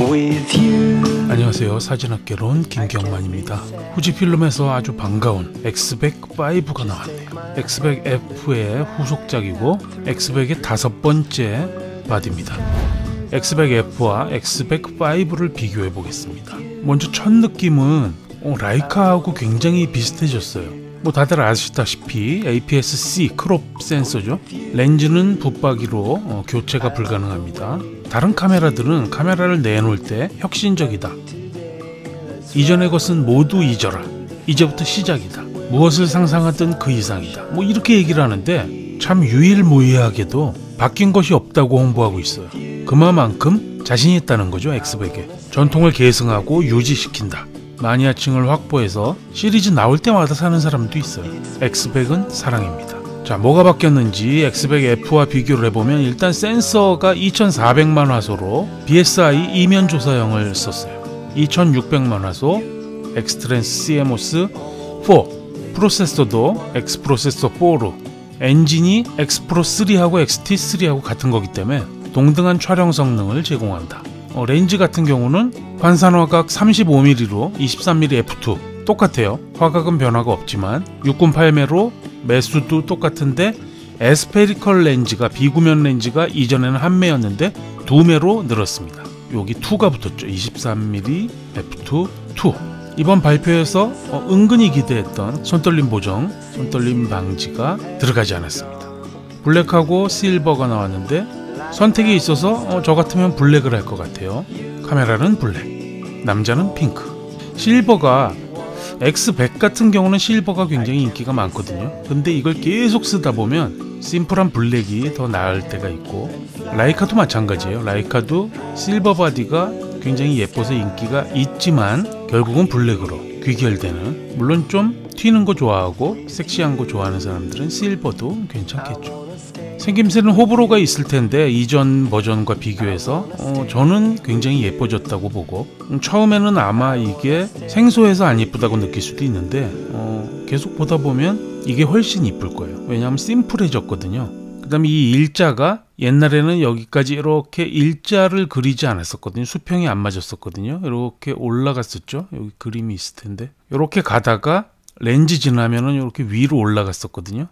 with you. 안녕하세요. 사진학개론 김경만입니다. 후지필름에서 아주 반가운 X100-5가 나왔네요. X100F의 후속작이고 X100의 5번째 바디입니다. X100F와 X100-5를 비교해 보겠습니다. 먼저 첫 느낌은 라이카하고 굉장히 비슷해졌어요. 다들 아시다시피 APS-C 크롭 센서죠. 렌즈는 붙박이로 교체가 불가능합니다. 다른 카메라들은 카메라를 내놓을 때 혁신적이다. 이전의 것은 모두 잊어라. 이제부터 시작이다. 무엇을 상상하든 그 이상이다. 이렇게 얘기를 하는데 참 유일무이하게도 바뀐 것이 없다고 홍보하고 있어요. 그만큼 자신이 있다는 거죠. X100에. 전통을 계승하고 유지시킨다. 마니아층을 확보해서 시리즈 나올 때마다 사는 사람도 있어요. X100은 사랑입니다. 자, 뭐가 바뀌었는지 X100F와 비교를 해보면 일단 센서가 2400만 화소로 BSI 이면 조사형을 썼어요. 2600만 화소 X-Trans CMOS 4, 프로세서도 X-프로세서 4로, 엔진이 X-Pro 3하고 XT3하고 같은 거기 때문에 동등한 촬영 성능을 제공한다. 렌즈 같은 경우는 환산화각 35mm로 23mm f2 똑같아요. 화각은 변화가 없지만 6.8매로 매수도 똑같은데 에스페리컬 렌즈가 비구면 렌즈가 이전에는 1매였는데 2매로 늘었습니다. 여기 2가 붙었죠. 23mm f2 2. 이번 발표에서 은근히 기대했던 손떨림 보정, 손떨림 방지가 들어가지 않았습니다. 블랙하고 실버가 나왔는데 선택에 있어서 저 같으면 블랙을 할 것 같아요. 카메라는 블랙, 남자는 핑크. 실버가 X100 같은 경우는 실버가 굉장히 인기가 많거든요. 근데 이걸 계속 쓰다 보면 심플한 블랙이 더 나을 때가 있고, 라이카도 마찬가지예요. 라이카도 실버 바디가 굉장히 예뻐서 인기가 있지만 결국은 블랙으로 귀결되는, 물론 좀 튀는 거 좋아하고 섹시한 거 좋아하는 사람들은 실버도 괜찮겠죠. 생김새는 호불호가 있을 텐데 이전 버전과 비교해서 저는 굉장히 예뻐졌다고 보고, 처음에는 아마 이게 생소해서 안 예쁘다고 느낄 수도 있는데 계속 보다 보면 이게 훨씬 이쁠 거예요. 왜냐하면 심플해졌거든요. 그 다음에 이 일자가 옛날에는 여기까지 이렇게 일자를 그리지 않았었거든요. 수평이 안 맞았었거든요. 이렇게 올라갔었죠. 여기 그림이 있을 텐데 이렇게 가다가 렌즈 지나면은 이렇게 위로 올라갔었거든요.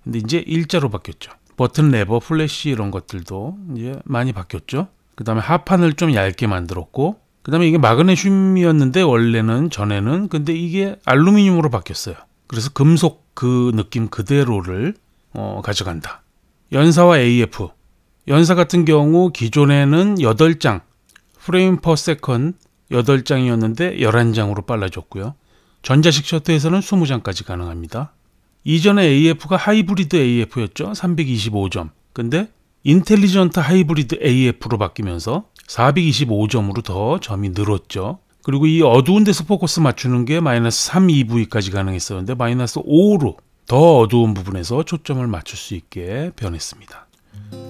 근데 이제 일자로 바뀌었죠. 버튼 레버, 플래시 이런 것들도 이제 많이 바뀌었죠. 그 다음에 하판을 좀 얇게 만들었고, 그 다음에 이게 마그네슘이었는데 원래는 전에는, 근데 이게 알루미늄으로 바뀌었어요. 그래서 금속 그 느낌 그대로를 가져간다. 연사와 AF. 연사 같은 경우 기존에는 8장, 프레임 퍼 세컨 8장이었는데 11장으로 빨라졌고요. 전자식 셔터에서는 20장까지 가능합니다. 이전에 AF가 하이브리드 AF였죠. 325점. 근데 인텔리전트 하이브리드 AF로 바뀌면서 425점으로 더 점이 늘었죠. 그리고 이 어두운 데서 포커스 맞추는 게 마이너스 3EV까지 가능했었는데 마이너스 5로 더 어두운 부분에서 초점을 맞출 수 있게 변했습니다.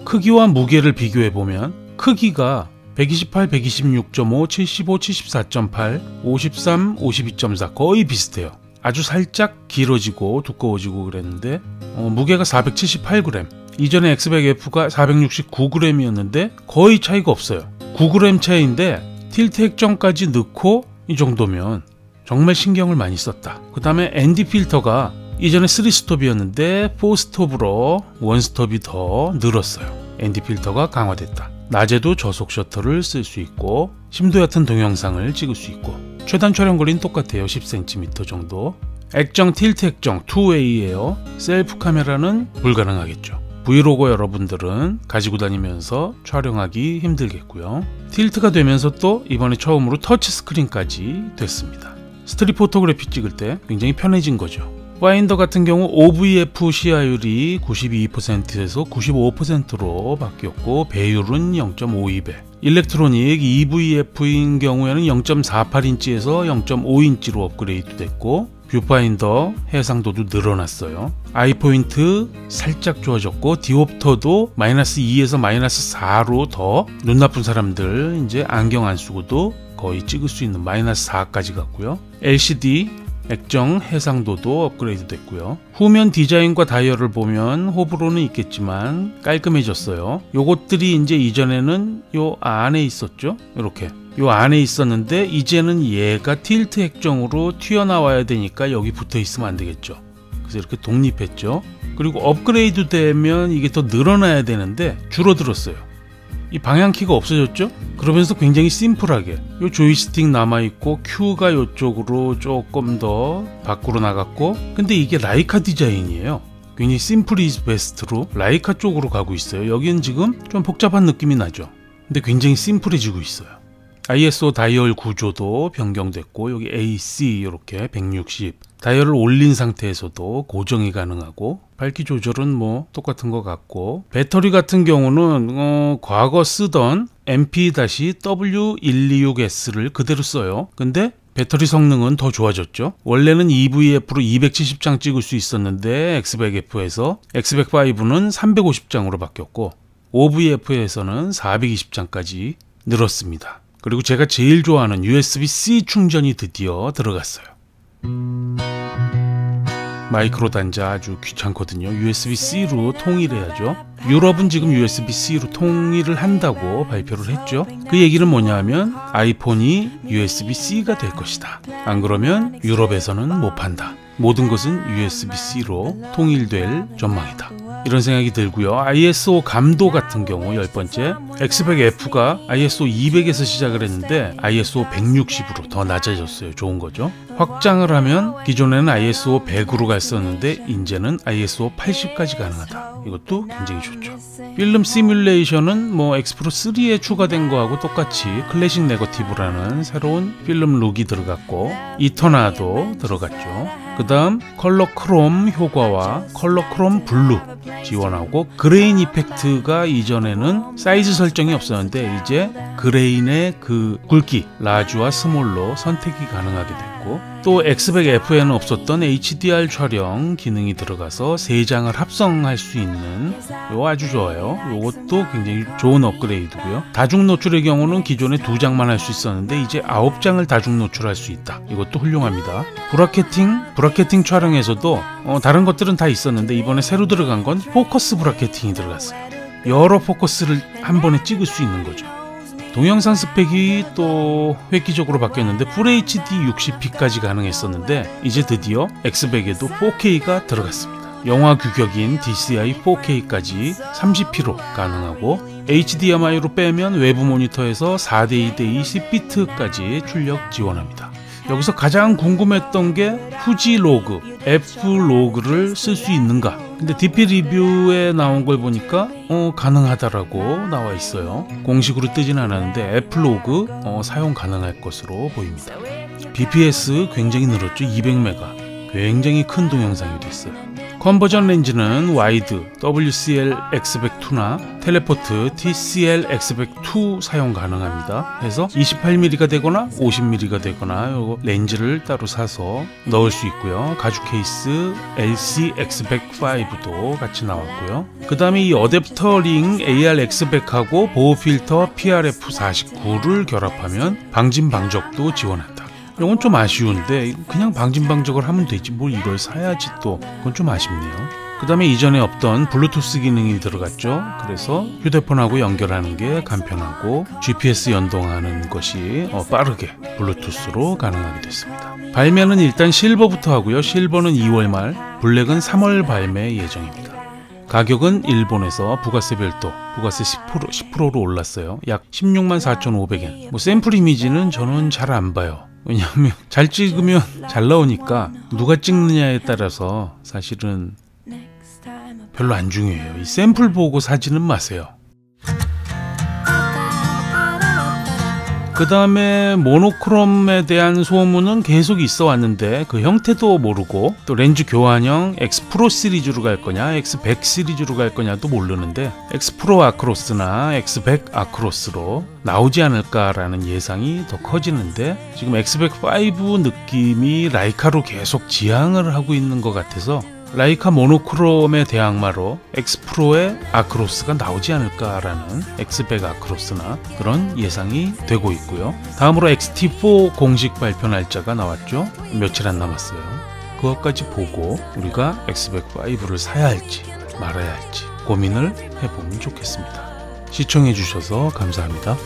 크기와 무게를 비교해보면 크기가 128, 126.5, 75, 74.8, 53, 52.4 거의 비슷해요. 아주 살짝 길어지고 두꺼워지고 그랬는데 무게가 478g. 이전에 X100F가 469g이었는데 거의 차이가 없어요. 9g 차이인데 틸트 액정까지 넣고 이 정도면 정말 신경을 많이 썼다. 그 다음에 ND 필터가 이전에 3스톱이었는데 4스톱으로 1스톱이 더 늘었어요. ND 필터가 강화됐다. 낮에도 저속 셔터를 쓸 수 있고 심도 얕은 동영상을 찍을 수 있고, 최단 촬영 거리는 똑같아요. 10cm 정도. 액정 틸트 액정 2way예요. 셀프 카메라는 불가능하겠죠. 브이로거 여러분들은 가지고 다니면서 촬영하기 힘들겠고요. 틸트가 되면서 또 이번에 처음으로 터치 스크린까지 됐습니다. 스트릿 포토그래피 찍을 때 굉장히 편해진 거죠. 파인더 같은 경우 OVF 시야율이 92%에서 95%로 바뀌었고 배율은 0.52배. 일렉트로닉 EVF인 경우에는 0.48인치에서 0.5인치로 업그레이드 됐고, 뷰파인더 해상도도 늘어났어요. 아이포인트 살짝 좋아졌고, 디옵터도 마이너스 2에서 마이너스 4로 더 눈 나쁜 사람들 이제 안경 안 쓰고도 거의 찍을 수 있는 마이너스 4까지 갔고요. LCD 액정 해상도도 업그레이드 됐고요. 후면 디자인과 다이얼을 보면 호불호는 있겠지만 깔끔해졌어요. 요것들이 이제 이전에는 요 안에 있었죠. 이렇게 요 안에 있었는데 이제는 얘가 틸트 액정으로 튀어나와야 되니까 여기 붙어 있으면 안 되겠죠. 그래서 이렇게 독립했죠. 그리고 업그레이드 되면 이게 더 늘어나야 되는데 줄어들었어요. 이 방향키가 없어졌죠? 그러면서 굉장히 심플하게 요 조이스틱 남아있고 Q가 요쪽으로 조금 더 밖으로 나갔고, 근데 이게 라이카 디자인이에요. 굉장히 심플 이즈 베스트로 라이카 쪽으로 가고 있어요. 여기는 지금 좀 복잡한 느낌이 나죠. 근데 굉장히 심플해지고 있어요. ISO 다이얼 구조도 변경됐고, 여기 AC 이렇게 160 다이얼을 올린 상태에서도 고정이 가능하고, 밝기 조절은 뭐 똑같은 것 같고, 배터리 같은 경우는 과거 쓰던 MP-W126S를 그대로 써요. 근데 배터리 성능은 더 좋아졌죠. 원래는 EVF로 270장 찍을 수 있었는데 X100F에서 X100-5는 350장으로 바뀌었고, OVF에서는 420장까지 늘었습니다. 그리고 제가 제일 좋아하는 USB-C 충전이 드디어 들어갔어요. 마이크로 단자 아주 귀찮거든요. USB-C로 통일해야죠. 유럽은 지금 USB-C로 통일을 한다고 발표를 했죠. 그 얘기는 뭐냐 하면 아이폰이 USB-C가 될 것이다. 안 그러면 유럽에서는 못 판다. 모든 것은 USB-C로 통일될 전망이다. 이런 생각이 들고요. ISO 감도 같은 경우 10번째 X100F가 ISO 200에서 시작을 했는데 ISO 160으로 더 낮아졌어요. 좋은 거죠. 확장을 하면 기존에는 ISO 100으로 갔었는데 이제는 ISO 80까지 가능하다. 이것도 굉장히 좋죠. 필름 시뮬레이션은 뭐 X프로 3에 추가된 거하고 똑같이 클래식 네거티브라는 새로운 필름 룩이 들어갔고, 이터나도 들어갔죠. 그 다음 컬러 크롬 효과와 컬러 크롬 블루 지원하고, 그레인 이펙트가 이전에는 사이즈 설정이 없었는데 이제 그레인의 그 굵기 라지와 스몰로 선택이 가능하게 됐고, 또 X100F에는 없었던 HDR 촬영 기능이 들어가서 3장을 합성할 수 있는 요 아주 좋아요. 요것도 굉장히 좋은 업그레이드고요. 다중 노출의 경우는 기존에 2장만 할 수 있었는데 이제 9장을 다중 노출할 수 있다. 이것도 훌륭합니다. 브라케팅 촬영에서도 다른 것들은 다 있었는데 이번에 새로 들어간 건 포커스 브라케팅이 들어갔어요. 여러 포커스를 한 번에 찍을 수 있는 거죠. 동영상 스펙이 또 획기적으로 바뀌었는데 FHD 60p까지 가능했었는데 이제 드디어 X100에도 4K가 들어갔습니다. 영화 규격인 DCI 4K까지 30p로 가능하고, HDMI로 빼면 외부 모니터에서 4:2:2 10비트까지 출력 지원합니다. 여기서 가장 궁금했던 게 후지 로그, F 로그를 쓸 수 있는가? 근데 DP 리뷰에 나온 걸 보니까 가능하다라고 나와 있어요. 공식으로 뜨진 않았는데 F 로그 사용 가능할 것으로 보입니다. BPS 굉장히 늘었죠. 200메가. 굉장히 큰 동영상이 됐어요. 컨버전 렌즈는 와이드 WCL X100-2나 텔레포트 TCL X100-2 사용 가능합니다. 그래서 28mm가 되거나 50mm가 되거나 요거 렌즈를 따로 사서 넣을 수 있고요. 가죽 케이스 LC X100-5도 같이 나왔고요. 그 다음에 이 어댑터 링 AR X100하고 보호 필터 PRF49를 결합하면 방진 방적도 지원한다. 이건 좀 아쉬운데 그냥 방진방적을 하면 되지 뭘 이걸 사야지, 또 그건 좀 아쉽네요. 그 다음에 이전에 없던 블루투스 기능이 들어갔죠. 그래서 휴대폰하고 연결하는 게 간편하고 GPS 연동하는 것이 빠르게 블루투스로 가능하게 됐습니다. 발매는 일단 실버부터 하고요. 실버는 2월 말, 블랙은 3월 발매 예정입니다. 가격은 일본에서 부가세 별도, 부가세 10%로 올랐어요. 약 164,500엔. 뭐 샘플 이미지는 저는 잘 안 봐요. 왜냐하면 잘 찍으면 잘 나오니까 누가 찍느냐에 따라서 사실은 별로 안 중요해요. 이 샘플 보고 사지는 마세요. 그 다음에 모노크롬에 대한 소문은 계속 있어 왔는데 그 형태도 모르고, 또 렌즈 교환형 X 프로 시리즈로 갈 거냐 X100 시리즈로 갈 거냐도 모르는데 X 프로 아크로스나 X100 아크로스로 나오지 않을까라는 예상이 더 커지는데, 지금 X100-5 느낌이 라이카로 계속 지향을 하고 있는 것 같아서 라이카 모노크롬의 대항마로 X프로의 아크로스가 나오지 않을까라는 엑스백 아크로스나 그런 예상이 되고 있고요. 다음으로 XT4 공식 발표 날짜가 나왔죠. 며칠 안 남았어요. 그것까지 보고 우리가 엑스백5를 사야 할지 말아야 할지 고민을 해보면 좋겠습니다. 시청해주셔서 감사합니다.